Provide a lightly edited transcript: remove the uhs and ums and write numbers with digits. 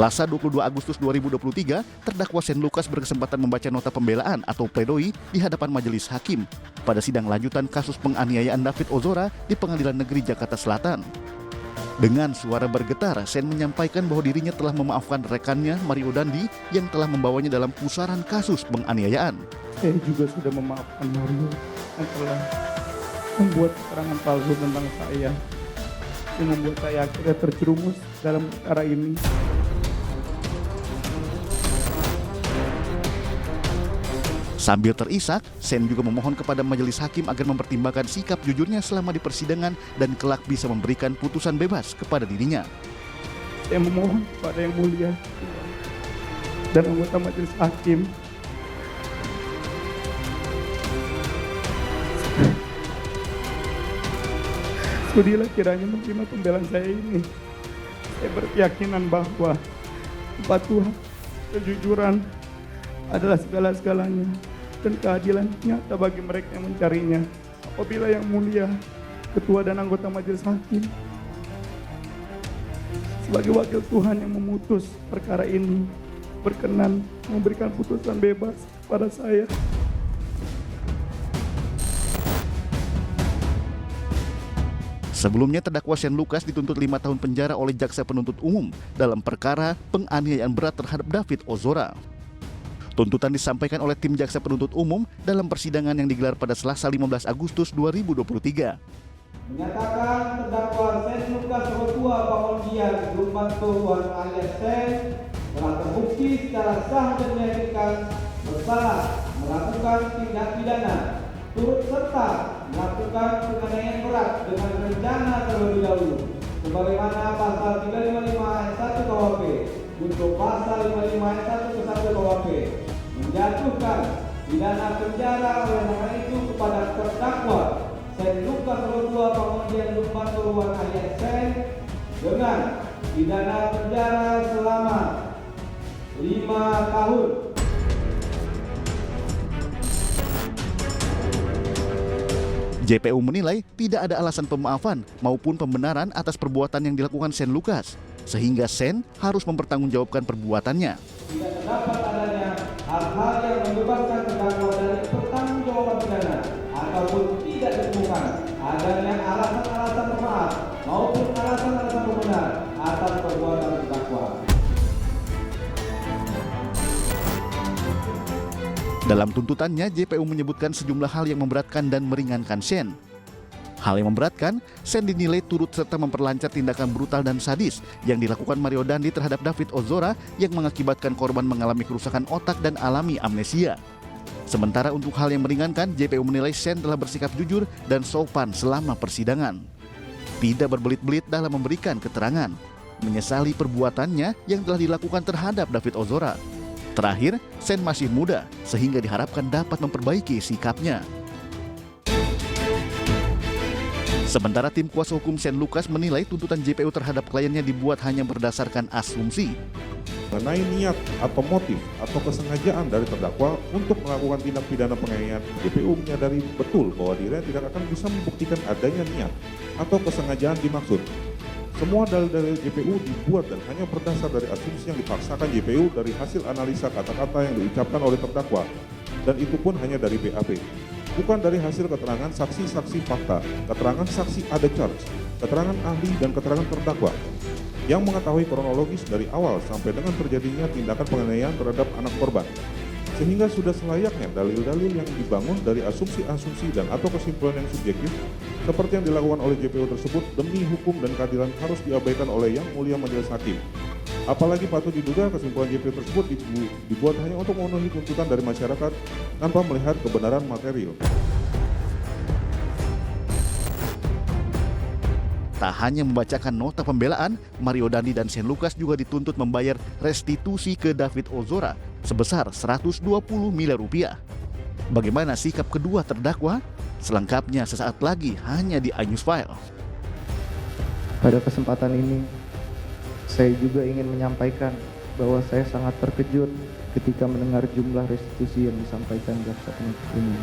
Selasa 22 Agustus 2023, terdakwa Shane Lucas berkesempatan membaca nota pembelaan atau pledoi di hadapan majelis hakim pada sidang lanjutan kasus penganiayaan David Ozora di Pengadilan Negeri Jakarta Selatan. Dengan suara bergetar, Shane menyampaikan bahwa dirinya telah memaafkan rekannya Mario Dandi yang telah membawanya dalam pusaran kasus penganiayaan. Saya juga sudah memaafkan Mario yang telah membuat keterangan palsu tentang saya yang membuat saya akhirnya terjerumus dalam perkara ini. Sambil terisak, Shane juga memohon kepada majelis hakim agar mempertimbangkan sikap jujurnya selama di persidangan dan kelak bisa memberikan putusan bebas kepada dirinya. Saya memohon kepada Yang Mulia dan anggota majelis hakim sudilah kiranya menerima pembelaan saya ini. Saya berkeyakinan bahwa kepatuhan, kejujuran adalah segala-segalanya dan keadilan nyata bagi mereka yang mencarinya. Apabila Yang Mulia, Ketua dan anggota majelis hakim sebagai wakil Tuhan yang memutus perkara ini berkenan memberikan putusan bebas pada saya. Sebelumnya terdakwa Shane Lucas dituntut 5 tahun penjara oleh jaksa penuntut umum dalam perkara penganiayaan berat terhadap David Ozora. Tuntutan disampaikan oleh tim jaksa penuntut umum dalam persidangan yang digelar pada Selasa 15 Agustus 2023. Menyatakan terdakwa Shane Lucas Joshua Pangolian Lumbantuan alias Shane telah terbukti secara sah dan meyakinkan bersalah melakukan tindak pidana turut serta melakukan penganiayaan berat dengan rencana terlebih dahulu sebagaimana pasal 355 ayat 1 KUHP untuk pasal 55 ayat 1 ke 1 KUHP menjatuhkan pidana penjara oleh nama itu kepada terdakwa Shane Lucas Joshua Pangolian Lumbantuan alias Shane dengan pidana penjara selama 5 tahun. JPU menilai tidak ada alasan pemaafan maupun pembenaran atas perbuatan yang dilakukan Shane Lucas, sehingga Shane harus mempertanggungjawabkan perbuatannya. Tidak terdapat adanya hal-hal yang membebaskan terdakwa dari pertanggungjawaban pidana ataupun tidak ditemukan adanya alasan-alasan pemaaf maupun alasan-alasan pembenar atas perbuatan terdakwa. Dalam tuntutannya, JPU menyebutkan sejumlah hal yang memberatkan dan meringankan Shane. Hal yang memberatkan, Shane dinilai turut serta memperlancar tindakan brutal dan sadis yang dilakukan Mario Dandi terhadap David Ozora yang mengakibatkan korban mengalami kerusakan otak dan alami amnesia. Sementara untuk hal yang meringankan, JPU menilai Shane telah bersikap jujur dan sopan selama persidangan. Tidak berbelit-belit dalam memberikan keterangan, menyesali perbuatannya yang telah dilakukan terhadap David Ozora. Terakhir, Shane masih muda sehingga diharapkan dapat memperbaiki sikapnya. Sementara tim kuasa hukum Shane Lucas menilai tuntutan JPU terhadap kliennya dibuat hanya berdasarkan asumsi. Mengenai niat atau motif atau kesengajaan dari terdakwa untuk melakukan tindak pidana penganiayaan, JPU menyadari betul bahwa dirinya tidak akan bisa membuktikan adanya niat atau kesengajaan dimaksud. Semua dalil-dalil JPU dibuat dan hanya berdasar dari asumsi yang dipaksakan JPU dari hasil analisa kata-kata yang diucapkan oleh terdakwa, dan itu pun hanya dari BAP. Bukan dari hasil keterangan saksi-saksi fakta, keterangan saksi ada charge, keterangan ahli dan keterangan terdakwa yang mengetahui kronologis dari awal sampai dengan terjadinya tindakan penganiayaan terhadap anak korban. Sehingga sudah selayaknya dalil-dalil yang dibangun dari asumsi-asumsi dan atau kesimpulan yang subjektif seperti yang dilakukan oleh JPU tersebut demi hukum dan keadilan harus diabaikan oleh Yang Mulia Majelis Hakim. Apalagi patut diduga kesimpulan JPU tersebut dibuat hanya untuk memenuhi tuntutan dari masyarakat tanpa melihat kebenaran material. Tak hanya membacakan nota pembelaan, Mario Dandi dan Shane Lucas juga dituntut membayar restitusi ke David Ozora sebesar 120 miliar rupiah. Bagaimana sikap kedua terdakwa? Selengkapnya sesaat lagi hanya di iNews File. Pada kesempatan ini, saya juga ingin menyampaikan bahwa saya sangat terkejut ketika mendengar jumlah restitusi yang disampaikan jaksa penuntut umum.